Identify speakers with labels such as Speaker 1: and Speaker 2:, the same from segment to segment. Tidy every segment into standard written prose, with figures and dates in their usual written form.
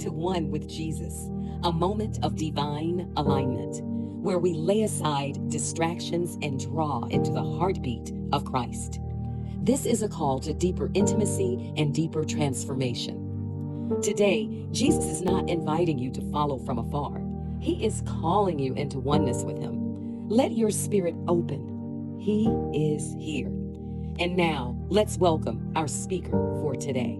Speaker 1: into one with Jesus, a moment of divine alignment where we lay aside distractions and draw into the heartbeat of Christ. This is a call to deeper intimacy and deeper transformation. Today, Jesus is not inviting you to follow from afar. He is calling you into oneness with Him. Let your spirit open. He is here. And now, let's welcome our speaker for today.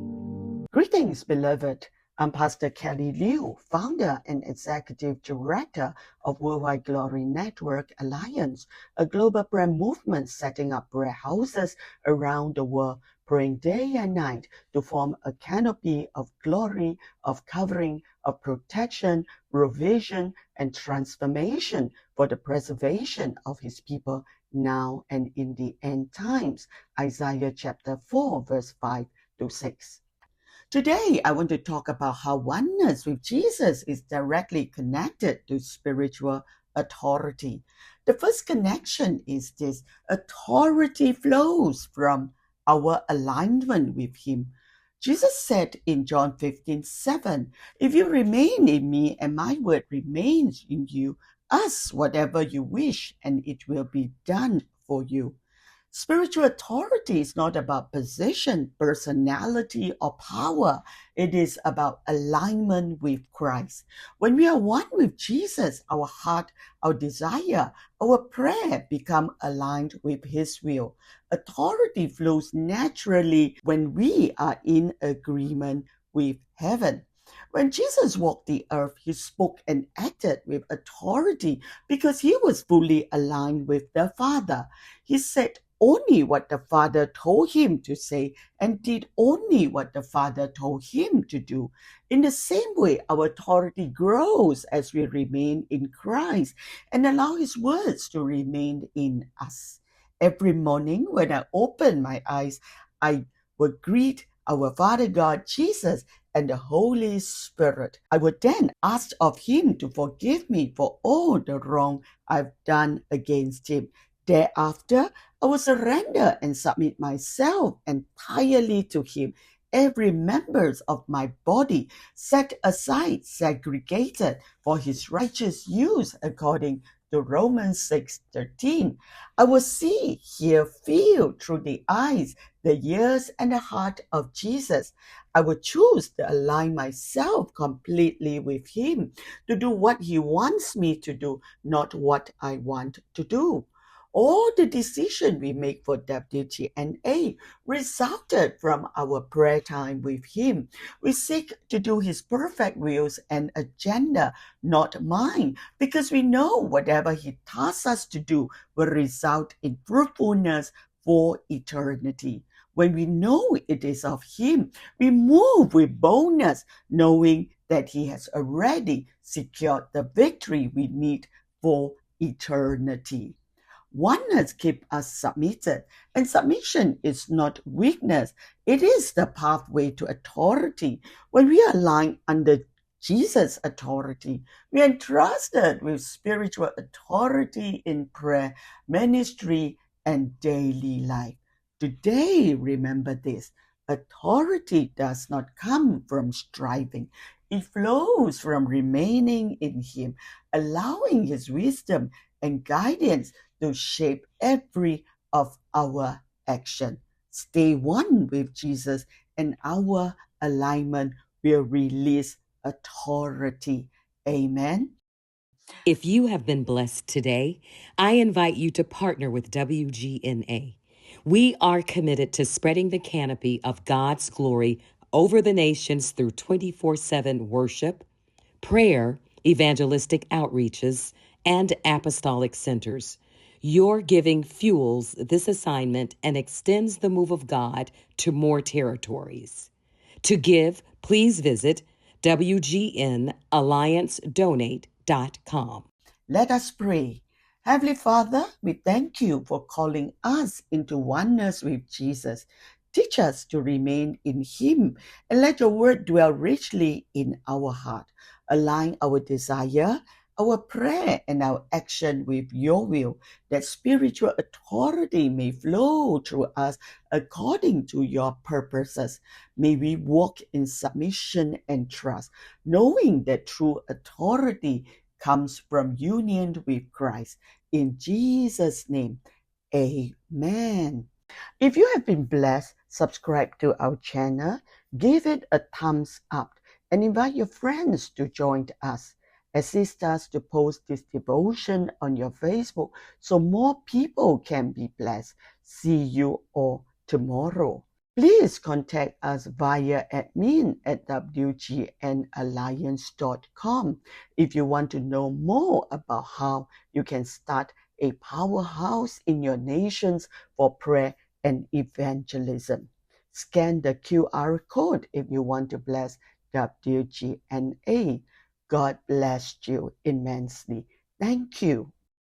Speaker 2: Greetings, beloved. I'm Pastor Kelly Liu, founder and executive director of Worldwide Glory Network Alliance, a global prayer movement setting up prayer houses around the world, praying day and night to form a canopy of glory, of covering, of protection, provision, and transformation for the preservation of His people now and in the end times. Isaiah chapter 4, verse 5 to 6. Today, I want to talk about how oneness with Jesus is directly connected to spiritual authority. The first connection is this: authority flows from our alignment with Him. Jesus said in John 15:7, "If you remain in me and my word remains in you, ask whatever you wish and it will be done for you." Spiritual authority is not about position, personality, or power. It is about alignment with Christ. When we are one with Jesus, our heart, our desire, our prayer become aligned with His will. Authority flows naturally when we are in agreement with heaven. When Jesus walked the earth, He spoke and acted with authority because He was fully aligned with the Father. He said only what the Father told Him to say and did only what the Father told Him to do. In the same way, our authority grows as we remain in Christ and allow His words to remain in us. Every morning when I open my eyes, I will greet our Father God, Jesus, and the Holy Spirit. I would then ask of Him to forgive me for all the wrong I've done against Him. Thereafter, I will surrender and submit myself entirely to Him. Every member of my body set aside, segregated for His righteous use according to Romans 6:13. I will see, hear, feel through the eyes, the ears, and the heart of Jesus. I will choose to align myself completely with Him to do what He wants me to do, not what I want to do. All the decisions we make for WGNA resulted from our prayer time with Him. We seek to do His perfect wills and agenda, not mine, because we know whatever He tasks us to do will result in fruitfulness for eternity. When we know it is of Him, we move with boldness, knowing that He has already secured the victory we need for eternity. Oneness keeps us submitted, and submission is not weakness. It is the pathway to authority. When we align under Jesus' authority, we are entrusted with spiritual authority in prayer, ministry, and daily life. Today, remember this: authority does not come from striving. It flows from remaining in Him, allowing His wisdom and guidance to shape every of our action. Stay one with Jesus, and our alignment will release authority. Amen.
Speaker 1: If you have been blessed today, I invite you to partner with WGNA. We are committed to spreading the canopy of God's glory over the nations through 24/7 worship, prayer, evangelistic outreaches, and apostolic centers. Your giving fuels this assignment and extends the move of God to more territories. To give, please visit WGNAllianceDonate.com.
Speaker 2: Let us pray. Heavenly Father, we thank You for calling us into oneness with Jesus. Teach us to remain in Him and let Your word dwell richly in our heart. Align our desire, our prayer and our action with your will, that spiritual authority may flow through us according to your purposes. May we walk in submission and trust, knowing that true authority comes from union with Christ. In Jesus' name, amen. If you have been blessed, subscribe to our channel, give it a thumbs up, and invite your friends to join us. Assist us to post this devotion on your Facebook so more people can be blessed. See you all tomorrow. Please contact us via admin@wgnalliance.com if you want to know more about how you can start a powerhouse in your nations for prayer and evangelism. Scan the QR code if you want to bless WGNA. God bless you immensely. Thank you.